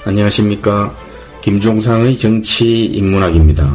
안녕하십니까. 김종상의 정치인문학입니다.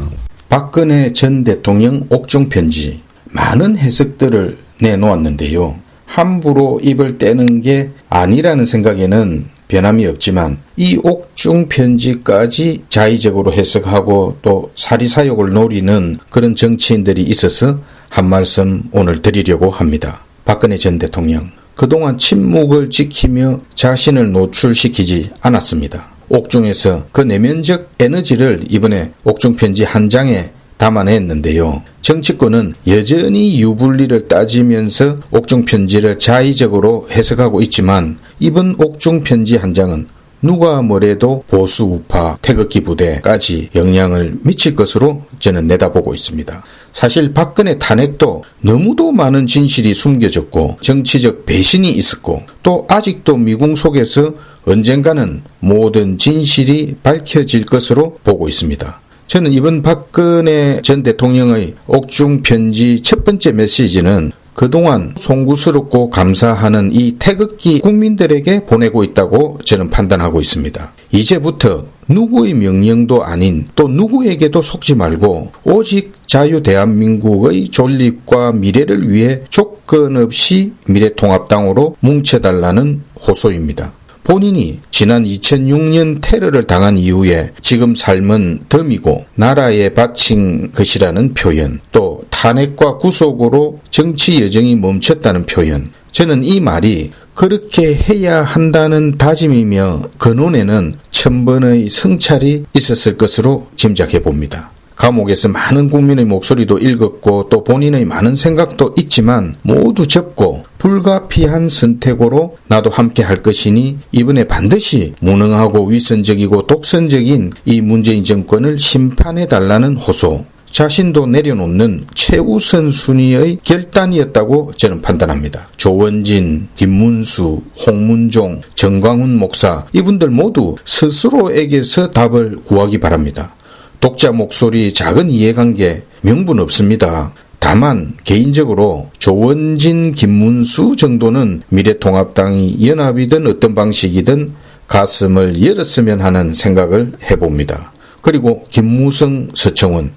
박근혜 전 대통령 옥중편지 많은 해석들을 내놓았는데요. 함부로 입을 떼는 게 아니라는 생각에는 변함이 없지만 이 옥중편지까지 자의적으로 해석하고 또 사리사욕을 노리는 그런 정치인들이 있어서 한 말씀 오늘 드리려고 합니다. 박근혜 전 대통령 그동안 침묵을 지키며 자신을 노출시키지 않았습니다. 옥중에서 그 내면적 에너지를 이번에 옥중편지 한 장에 담아냈는데요. 정치권은 여전히 유불리를 따지면서 옥중편지를 자의적으로 해석하고 있지만 이번 옥중편지 한 장은 누가 뭐래도 보수 우파 태극기 부대까지 영향을 미칠 것으로 저는 내다보고 있습니다. 사실 박근혜 탄핵도 너무도 많은 진실이 숨겨졌고 정치적 배신이 있었고 또 아직도 미궁 속에서 언젠가는 모든 진실이 밝혀질 것으로 보고 있습니다. 저는 이번 박근혜 전 대통령의 옥중편지 첫 번째 메시지는 그동안 송구스럽고 감사하는 이 태극기 국민들에게 보내고 있다고 저는 판단하고 있습니다. 이제부터 누구의 명령도 아닌 또 누구에게도 속지 말고 오직 자유 대한민국의 존립과 미래를 위해 조건 없이 미래통합당으로 뭉쳐달라는 호소입니다. 본인이 지난 2006년 테러를 당한 이후에 지금 삶은 덤이고 나라에 바친 것이라는 표현, 또 탄핵과 구속으로 정치 여정이 멈췄다는 표현, 저는 이 말이 그렇게 해야 한다는 다짐이며 근원에는 천번의 성찰이 있었을 것으로 짐작해 봅니다. 감옥에서 많은 국민의 목소리도 읽었고 또 본인의 많은 생각도 있지만 모두 접고 불가피한 선택으로 나도 함께 할 것이니 이번에 반드시 무능하고 위선적이고 독선적인 이 문재인 정권을 심판해달라는 호소, 자신도 내려놓는 최우선 순위의 결단이었다고 저는 판단합니다. 조원진, 김문수, 홍문종, 정광훈 목사 이분들 모두 스스로에게서 답을 구하기 바랍니다. 독자 목소리, 작은 이해관계 명분 없습니다. 다만 개인적으로 조원진, 김문수 정도는 미래통합당이 연합이든 어떤 방식이든 가슴을 열었으면 하는 생각을 해봅니다. 그리고 김무성, 서청원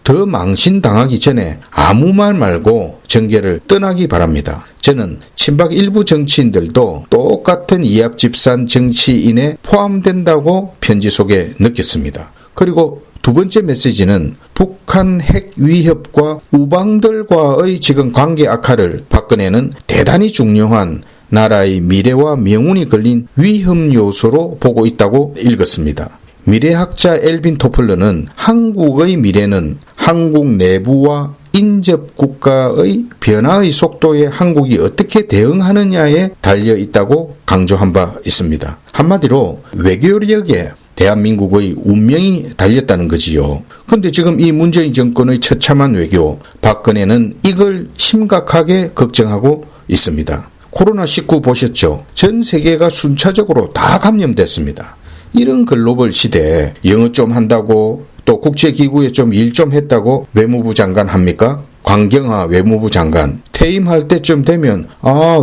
더 망신당하기 전에 아무 말 말고 정계를 떠나기 바랍니다. 저는 친박 일부 정치인들도 똑같은 이합집산 정치인에 포함된다고 편지 속에 느꼈습니다. 그리고 두 번째 메시지는 북한 핵 위협과 우방들과의 지금 관계 악화를 박근혜는 대단히 중요한 나라의 미래와 명운이 걸린 위험 요소로 보고 있다고 읽었습니다. 미래학자 엘빈 토플러는 한국의 미래는 한국 내부와 인접 국가의 변화의 속도에 한국이 어떻게 대응하느냐에 달려 있다고 강조한 바 있습니다. 한마디로 외교력에 대한민국의 운명이 달렸다는 거지요. 그런데 지금 이 문재인 정권의 처참한 외교, 박근혜는 이걸 심각하게 걱정하고 있습니다. 코로나19 보셨죠? 전 세계가 순차적으로 다 감염됐습니다. 이런 글로벌 시대에 영어 좀 한다고 또 국제기구에 좀 일 좀 했다고 외무부 장관 합니까? 광경하 외무부 장관 퇴임할 때쯤 되면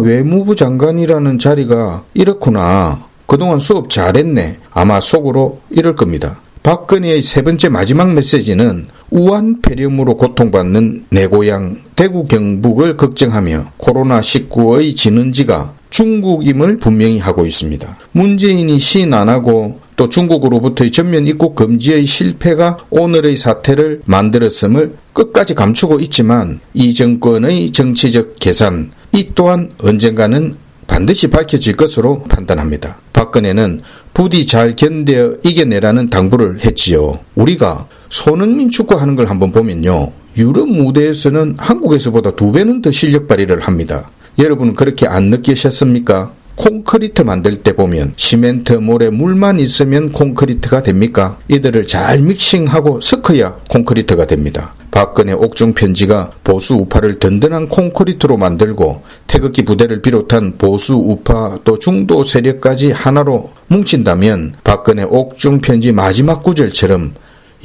외무부 장관이라는 자리가 이렇구나. 그동안 수업 잘했네. 아마 속으로 이럴 겁니다. 박근혜의 세 번째 마지막 메시지는 우한 폐렴으로 고통받는 내 고향 대구 경북을 걱정하며 코로나19의 진원지가 중국임을 분명히 하고 있습니다. 문재인이 시인 안 하고 또 중국으로부터의 전면 입국 금지의 실패가 오늘의 사태를 만들었음을 끝까지 감추고 있지만 이 정권의 정치적 계산, 이 또한 언젠가는 반드시 밝혀질 것으로 판단합니다. 박근혜는 부디 잘 견뎌 이겨내라는 당부를 했지요. 우리가 손흥민 축구하는 걸 한번 보면요. 유럽 무대에서는 한국에서보다 2배는 더 실력 발휘를 합니다. 여러분 그렇게 안 느끼셨습니까? 콘크리트 만들 때 보면 시멘트, 모래, 물만 있으면 콘크리트가 됩니까? 이들을 잘 믹싱하고 섞어야 콘크리트가 됩니다. 박근혜 옥중편지가 보수 우파를 든든한 콘크리트로 만들고 태극기 부대를 비롯한 보수 우파 또 중도 세력까지 하나로 뭉친다면 박근혜 옥중편지 마지막 구절처럼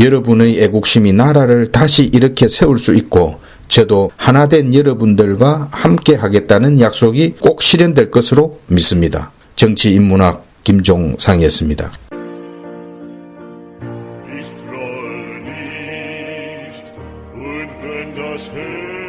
여러분의 애국심이 나라를 다시 일으켜 세울 수 있고 저도 하나된 여러분들과 함께 하겠다는 약속이 꼭 실현될 것으로 믿습니다. 정치인문학 김종상이었습니다. Ich troll nicht, und wenn das Herz